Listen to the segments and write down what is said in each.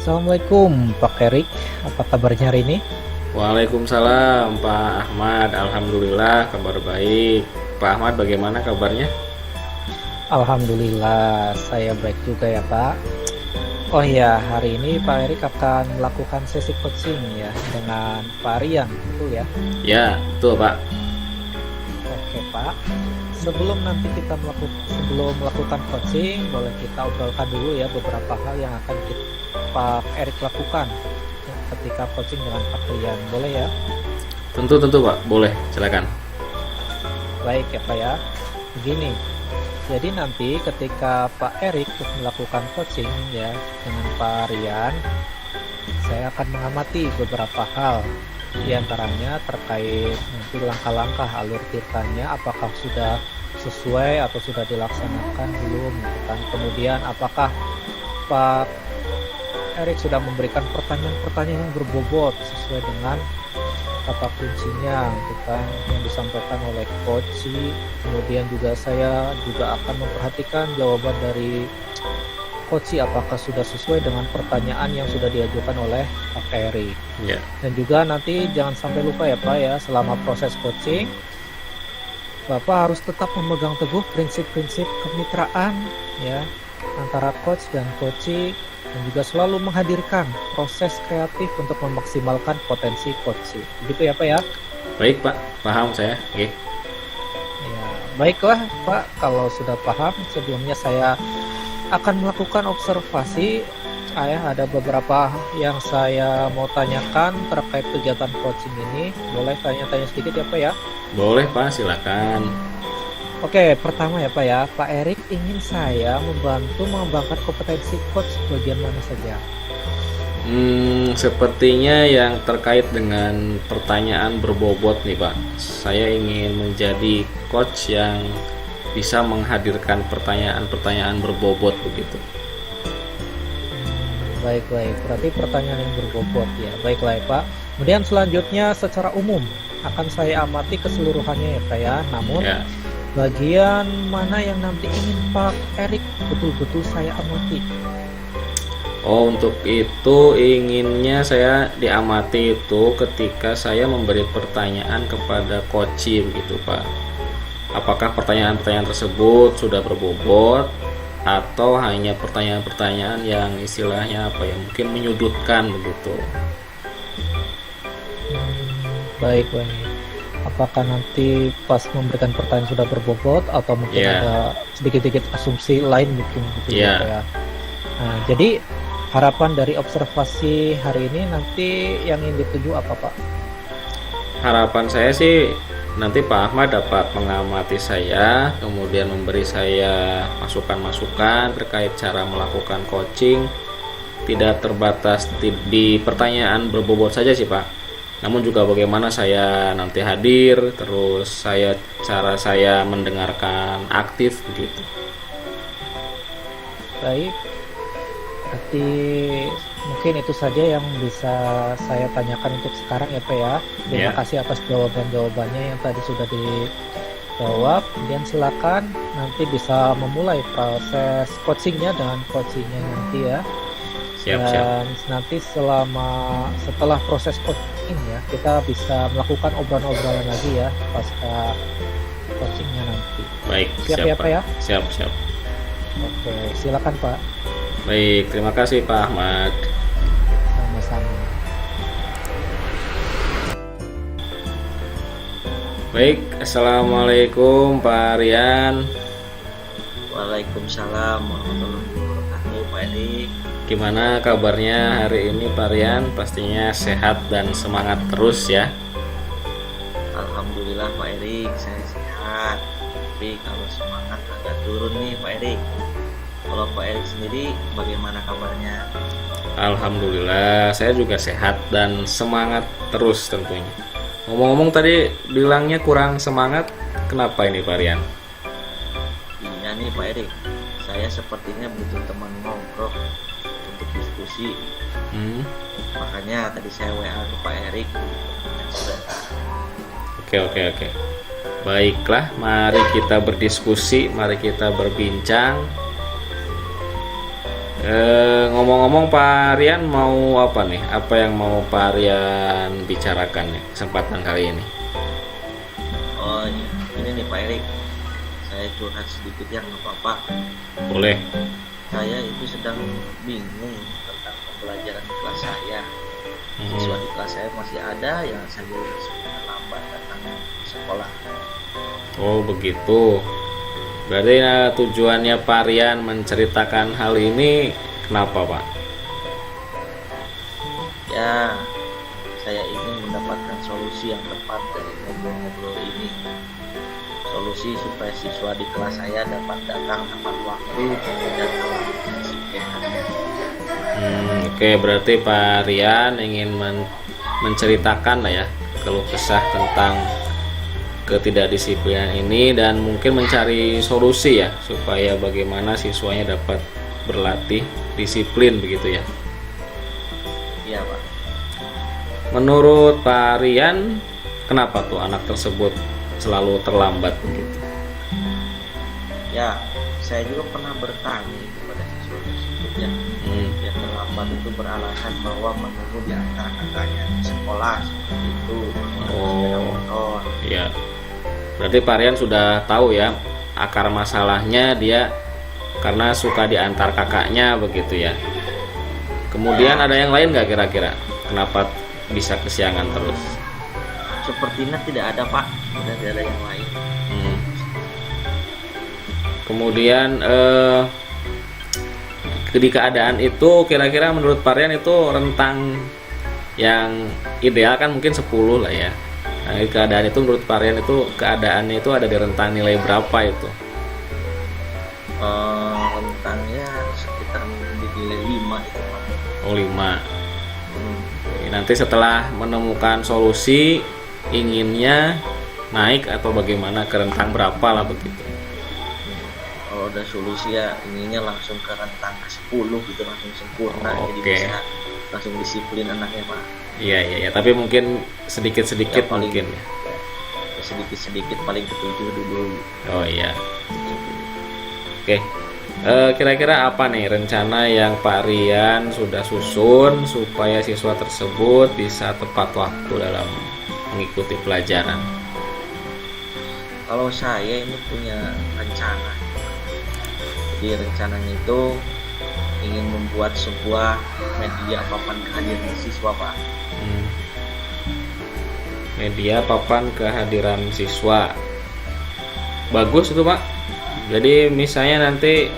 Assalamualaikum Pak Erik, apa kabarnya hari ini? Waalaikumsalam Pak Ahmad. Alhamdulillah kabar baik. Pak Ahmad bagaimana kabarnya? Alhamdulillah, saya baik juga ya Pak. Oh ya, hari ini Pak Erik akan melakukan sesi coaching ya dengan Pak Rian, betul ya? Ya, betul Pak. Oke Pak, sebelum melakukan coaching, boleh kita obrolkan dulu ya beberapa hal yang akan Pak Erik lakukan ketika coaching dengan Pak Rian, boleh ya? Tentu Pak, boleh, silakan. Baik ya Pak ya. Begini, jadi nanti ketika Pak Erik melakukan coaching ya dengan Pak Rian, saya akan mengamati beberapa hal. Di antaranya terkait nanti langkah-langkah alur ceritanya, apakah sudah sesuai atau sudah dilaksanakan belum, gitu kan. Kemudian apakah Pak Erik sudah memberikan pertanyaan-pertanyaan yang berbobot sesuai dengan kata kuncinya, gitu kan, yang disampaikan oleh coach. Kemudian juga saya juga akan memperhatikan jawaban dari coach apakah sudah sesuai dengan pertanyaan yang sudah diajukan oleh Pak Erik. Ya, Dan juga nanti jangan sampai lupa ya Pak ya, selama proses coaching Bapak harus tetap memegang teguh prinsip-prinsip kemitraan ya antara coach dan coachee, dan juga selalu menghadirkan proses kreatif untuk memaksimalkan potensi coachee. Begitu ya Pak ya? baik Pak, paham saya. Oke. Ya, baiklah Pak, kalau sudah paham, sebelumnya saya akan melakukan observasi. Ada beberapa yang saya mau tanyakan terkait kegiatan coaching ini. Boleh tanya-tanya sedikit ya Pak ya? Boleh Pak, silakan. Oke, pertama ya Pak ya, Pak Erik ingin saya membantu mengembangkan kompetensi coach bagian mana saja? Sepertinya yang terkait dengan pertanyaan berbobot nih Pak. Saya ingin menjadi coach yang bisa menghadirkan pertanyaan-pertanyaan berbobot begitu. Baik-baik, berarti pertanyaan yang berbobot ya. Baiklah ya Pak. Kemudian selanjutnya secara umum akan saya amati keseluruhannya ya Pak ya. Namun Ya. bagian mana yang nanti ingin Pak Erik betul-betul saya amati? Oh, untuk itu inginnya saya diamati itu ketika saya memberi pertanyaan kepada coach begitu Pak. Apakah pertanyaan-pertanyaan tersebut sudah berbobot atau hanya pertanyaan-pertanyaan yang istilahnya apa ya, mungkin menyudutkan begitu. Baik-baik. Apakah nanti pas memberikan pertanyaan sudah berbobot atau mungkin Ya, ada sedikit-sedikit asumsi lain mungkin gitu ya Pak ya. ya. Nah, jadi harapan dari observasi hari ini nanti yang ingin dituju apa Pak? Harapan saya sih nanti Pak Ahmad dapat mengamati saya, kemudian memberi saya masukan-masukan terkait cara melakukan coaching. Tidak terbatas di pertanyaan berbobot saja sih Pak, namun juga bagaimana saya nanti hadir, terus cara saya mendengarkan aktif begitu. Baik, berarti mungkin itu saja yang bisa saya tanyakan untuk sekarang ya Pak ya. Terima Ya, kasih atas jawaban-jawabannya yang tadi sudah dijawab. Kemudian silakan nanti bisa memulai proses coachingnya dengan coachingnya nanti ya. siap-siap. Dan nanti setelah proses coaching ya, kita bisa melakukan obrolan-obrolan lagi ya pasca coachingnya nanti. Baik, Siap siap ya Pak. Pak ya? Siap. Oke, silakan Pak. Baik, terima kasih Pak Ahmad. Sama-sama. Baik, assalamualaikum Pak Rian. Waalaikumsalam warahmatullahi wabarakatuh, Pak Erik. Gimana kabarnya hari ini Pak Rian? Pastinya sehat dan semangat terus ya. Alhamdulillah Pak Erik, saya sehat. Tapi kalau semangat agak turun nih Pak Erik. Kalau Pak Erik sendiri bagaimana kabarnya? Alhamdulillah, saya juga sehat dan semangat terus tentunya. Ngomong-ngomong tadi bilangnya kurang semangat, kenapa ini Pak Rian? Iya nih Pak Erik, saya sepertinya butuh teman ngobrol untuk diskusi. Hmm, Makanya tadi saya WA ke Pak Erik. oke. Baiklah, mari kita berdiskusi, mari kita berbincang. Ngomong-ngomong Pak Rian mau apa nih? Apa yang mau Pak Rian bicarakan nih kesempatan kali ini? Oh iya, ini nih Pak Erik, saya curhat sedikit ya, nggak apa-apa. Boleh. Saya itu sedang bingung tentang pembelajaran di kelas saya. Siswa di kelas saya masih ada yang saya sudah lambat datang ke sekolah. Oh begitu. Berarti tujuannya Pak Rian menceritakan hal ini kenapa Pak? Ya, saya ingin mendapatkan solusi yang tepat dari ngobrol-ngobrol ini. Solusi supaya siswa di kelas saya dapat datang tepat waktu dan disiplin. Oke, berarti Pak Rian ingin menceritakan lah ya keluh kesah tentang ketidakdisiplinan ini dan mungkin mencari solusi ya supaya bagaimana siswanya dapat berlatih disiplin begitu ya. Iya Pak. Menurut Pak Rian, kenapa tuh anak tersebut selalu terlambat begitu? Ya, saya juga pernah bertanya kepada siswa tersebut ya. Yang terlambat itu beralasan bahwa menunggu di antara kakaknya di sekolah seperti itu. Sepeda motor. Iya. Berarti Pak Rian sudah tahu ya akar masalahnya dia karena suka diantar kakaknya begitu ya. Kemudian ada yang lain nggak kira-kira? Kenapa bisa kesiangan terus? Sepertinya tidak ada Pak, tidak ada yang lain. Kemudian di keadaan itu kira-kira menurut Pak Rian itu rentang yang ideal kan mungkin 10 lah ya. Nah, di keadaan itu menurut Pak Rian itu keadaannya itu ada di rentang nilai berapa itu? Rentangnya sekitar di nilai 5 itu Pak. Oh 5. Nanti setelah menemukan solusi inginnya naik atau bagaimana ke rentang berapa lah begitu. Kalau ada solusi ya inginnya langsung ke rentang ke 10 gitu, langsung sempurna. Jadi Oke. bisa langsung disiplin anaknya Pak. Iya, tapi mungkin sedikit-sedikit Ya, paling- mungkin ya. Sedikit-sedikit paling ke 7 dulu. Oh iya. Oke. Kira-kira apa nih rencana yang Pak Rian sudah susun supaya siswa tersebut bisa tepat waktu dalam mengikuti pelajaran? Kalau saya ini punya rencana. Jadi rencananya itu ingin membuat sebuah media papan kehadiran siswa Pak. Media papan kehadiran siswa. Bagus itu Pak. Jadi misalnya nanti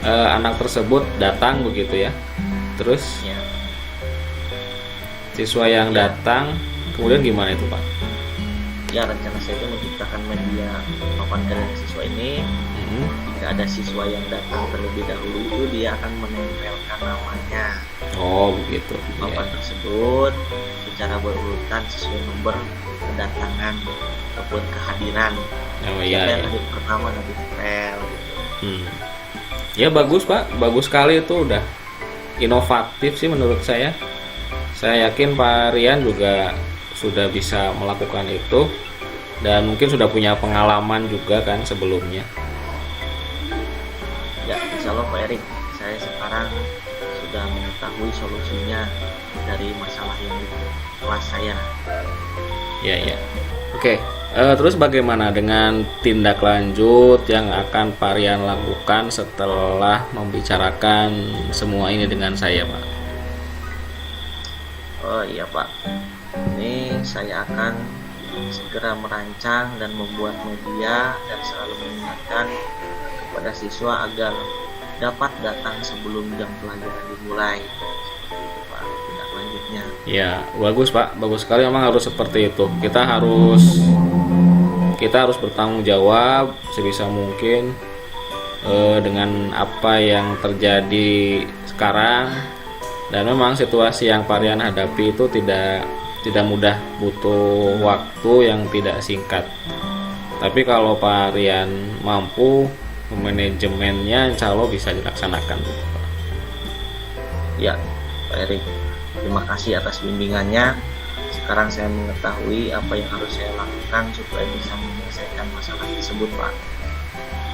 anak tersebut datang begitu ya. Terus Ya, siswa yang datang kemudian gimana itu Pak? ya rencana saya itu menciptakan media papan kehadiran siswa ini. Jika ada siswa yang datang terlebih dahulu itu dia akan menempelkan namanya Oh begitu. di Iya. papan tersebut secara berurutan sesuai nomor kedatangan ataupun kehadiran. Oh Siapa iya. yang Iya. hadir pertama nanti tempel. Ya bagus Pak, bagus sekali itu udah inovatif sih menurut saya. Saya yakin Pak Rian juga sudah bisa melakukan itu dan mungkin sudah punya pengalaman juga kan sebelumnya. Ya, insya Allah Pak Erik, saya sekarang sudah mengetahui solusinya dari masalah yang di kelas saya. Ya. Oke, terus bagaimana dengan tindak lanjut yang akan Pak Rian lakukan setelah membicarakan semua ini dengan saya Pak? Oh iya Pak, ini saya akan segera merancang dan membuat media dan selalu mengingatkan kepada siswa agar dapat datang sebelum jam pelajaran dimulai. Seperti itu Pak, tindak lanjutnya. Ya, bagus Pak, bagus sekali memang harus seperti itu. Kita harus bertanggung jawab sebisa mungkin dengan apa yang terjadi sekarang. Dan memang situasi yang Pak Rian hadapi itu tidak mudah, butuh waktu yang tidak singkat. Tapi kalau Pak Rian mampu manajemennya, insya Allah bisa dilaksanakan. Ya, Pak Erik, terima kasih atas bimbingannya. Sekarang saya mengetahui apa yang harus saya lakukan supaya bisa menyelesaikan masalah tersebut, Pak.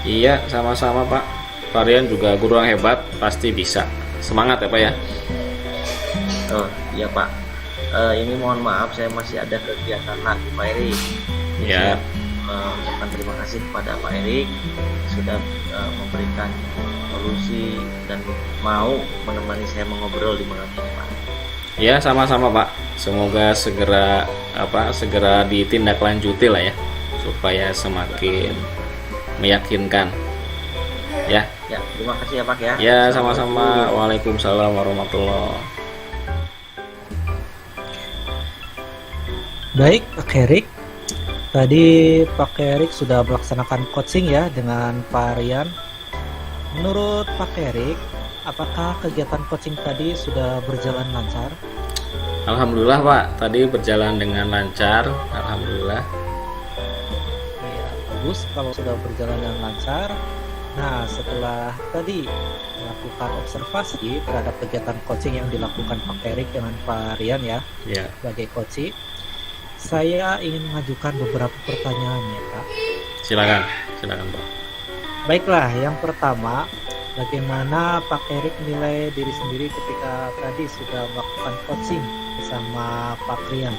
Iya, sama-sama Pak. Pak Rian juga guru yang hebat, pasti bisa. Semangat ya Pak ya. Oh iya Pak, ini mohon maaf saya masih ada kegiatan lagi Pak Erik. Ya. Ucapkan terima kasih kepada Pak Erik sudah memberikan solusi dan mau menemani saya mengobrol di malam ini Pak. Ya, sama-sama Pak. Semoga segera ditindaklanjuti lah ya, supaya semakin meyakinkan. Ya. Ya, terima kasih ya Pak ya. Ya, sama-sama. Waalaikumsalam warahmatullahi. Baik, Pak Erik. Tadi Pak Erik sudah melaksanakan coaching ya dengan Pak Rian. Menurut Pak Erik, apakah kegiatan coaching tadi sudah berjalan lancar? Alhamdulillah Pak, tadi berjalan dengan lancar. Alhamdulillah. Ya, bagus kalau sudah berjalan dengan lancar. Nah, setelah tadi melakukan observasi terhadap kegiatan coaching yang dilakukan Pak Erik dengan Pak Rian ya, Ya. sebagai coach, saya ingin mengajukan beberapa pertanyaan ya Pak. Silakan Pak. Baiklah, yang pertama, bagaimana Pak Erik menilai diri sendiri ketika tadi sudah melakukan coaching bersama Pak Rian?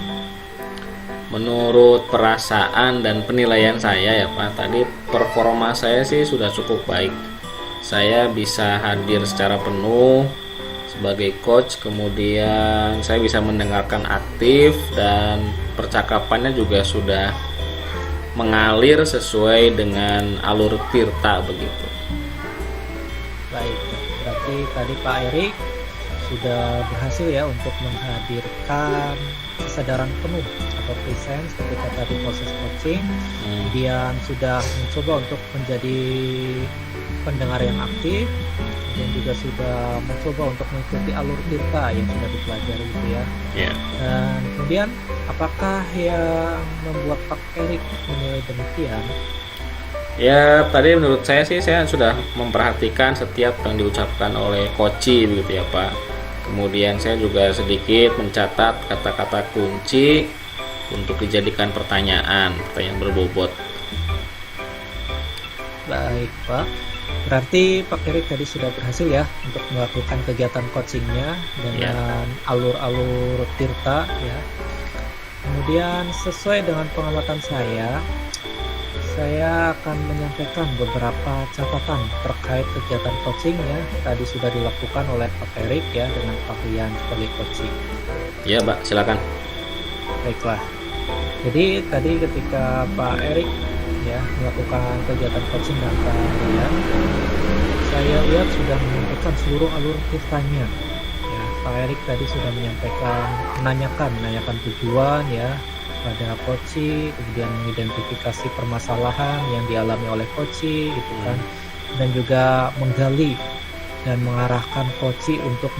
Menurut perasaan dan penilaian saya ya Pak, tadi performa saya sih sudah cukup baik. Saya bisa hadir secara penuh sebagai coach, kemudian saya bisa mendengarkan aktif dan percakapannya juga sudah mengalir sesuai dengan alur tirta begitu. Baik, berarti tadi Pak Erik sudah berhasil ya untuk menghadirkan kesadaran penuh atau presence ketika tadi proses coaching. Kemudian sudah mencoba untuk menjadi pendengar yang aktif, dan juga sudah mencoba untuk mengikuti alur tirta yang sudah dipelajari gitu ya. Ya. Dan kemudian apakah yang membuat Pak Erik menilai demikian? Ya, tadi menurut saya sih saya sudah memperhatikan setiap yang diucapkan oleh coach begitu ya Pak. Kemudian saya juga sedikit mencatat kata-kata kunci untuk dijadikan pertanyaan berbobot. Baik Pak, berarti Pak Erik tadi sudah berhasil ya untuk melakukan kegiatan coachingnya dengan alur-alur tirta ya. Kemudian sesuai dengan pengamatan saya akan menyampaikan beberapa catatan terkait kegiatan coaching ya tadi sudah dilakukan oleh Pak Erik ya dengan Pak Rian sebagai coaching. Ya Pak, silakan. Baiklah. Jadi tadi ketika Pak Erik ya melakukan kegiatan coaching dengan Pak Rian, saya lihat sudah menyampaikan seluruh alur tirtanya. Ya, Pak Erik tadi sudah menanyakan tujuan ya pada coach, kemudian mengidentifikasi permasalahan yang dialami oleh coach gitu kan, dan juga menggali dan mengarahkan coach untuk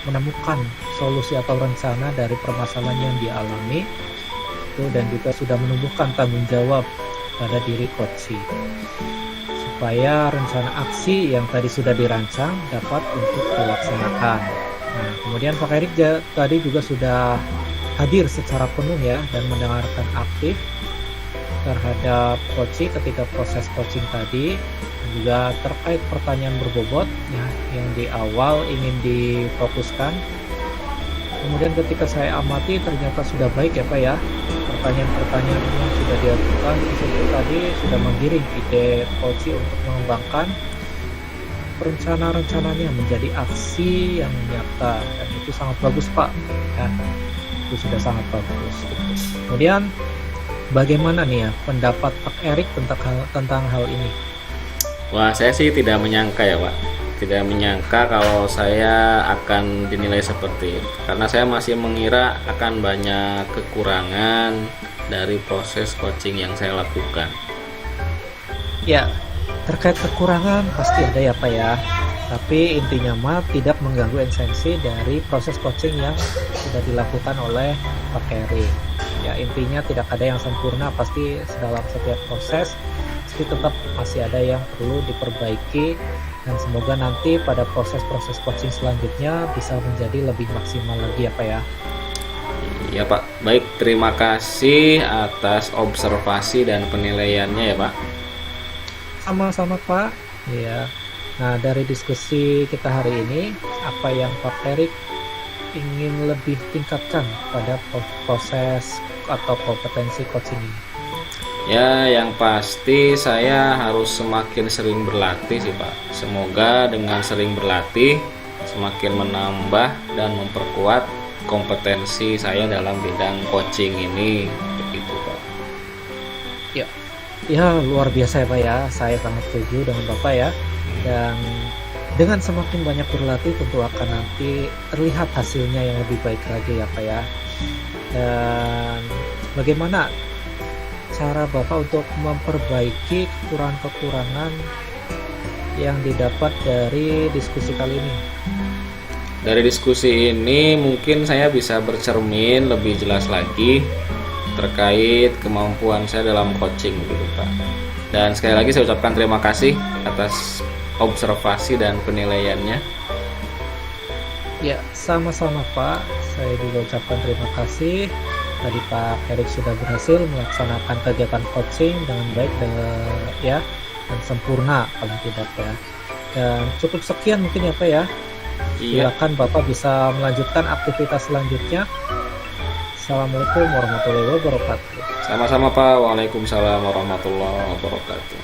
menemukan solusi atau rencana dari permasalahan yang dialami itu, dan juga sudah menumbuhkan tanggung jawab pada diri coach supaya rencana aksi yang tadi sudah dirancang dapat untuk dilaksanakan. Nah, kemudian Pak Erik tadi juga sudah hadir secara penuh ya dan mendengarkan aktif terhadap coaching ketika proses coaching tadi, dan juga terkait pertanyaan berbobot ya yang di awal ingin difokuskan. Kemudian ketika saya amati ternyata sudah baik ya Pak ya, pertanyaan-pertanyaan yang sudah diajukan tersebut tadi sudah menggiring ide coaching untuk mengembangkan rencana-rencananya menjadi aksi yang nyata, dan itu sangat bagus Pak ya. Itu sudah sangat bagus. Kemudian bagaimana nih ya pendapat Pak Erik tentang hal ini? Wah, saya sih tidak menyangka ya Pak. Tidak menyangka kalau saya akan dinilai seperti itu. Karena saya masih mengira akan banyak kekurangan dari proses coaching yang saya lakukan. Ya, terkait kekurangan pasti ada ya Pak ya. Tapi intinya mah tidak mengganggu esensi dari proses coaching yang sudah dilakukan oleh Pak Erik. Ya, intinya tidak ada yang sempurna, pasti dalam setiap proses pasti tetap masih ada yang perlu diperbaiki, dan semoga nanti pada proses-proses coaching selanjutnya bisa menjadi lebih maksimal lagi ya Pak ya. Iya Pak, baik, terima kasih atas observasi dan penilaiannya ya Pak. Sama-sama Pak. Ya. Nah, dari diskusi kita hari ini, apa yang Pak Erik ingin lebih tingkatkan pada proses atau kompetensi coaching ini? Ya, yang pasti saya harus semakin sering berlatih sih Pak. Semoga dengan sering berlatih semakin menambah dan memperkuat kompetensi saya dalam bidang coaching ini, begitu Pak. Ya, luar biasa ya Pak ya. Saya sangat setuju dengan Bapak ya. Dan dengan semakin banyak berlatih tentu akan nanti terlihat hasilnya yang lebih baik lagi ya Pak ya. Dan bagaimana cara Bapak untuk memperbaiki kekurangan-kekurangan yang didapat dari diskusi kali ini? Dari diskusi ini mungkin saya bisa bercermin lebih jelas lagi terkait kemampuan saya dalam coaching gitu Pak. Dan sekali lagi saya ucapkan terima kasih atas observasi dan penilaiannya. Ya, sama-sama Pak. Saya juga ucapkan terima kasih. Tadi Pak Erik sudah berhasil melaksanakan kegiatan coaching dengan baik dan sempurna paling tidak ya. Dan cukup sekian mungkin ya Pak ya. Iya, Silakan Bapak bisa melanjutkan aktivitas selanjutnya. Assalamualaikum warahmatullahi wabarakatuh. sama-sama Pak. Waalaikumsalam warahmatullahi wabarakatuh.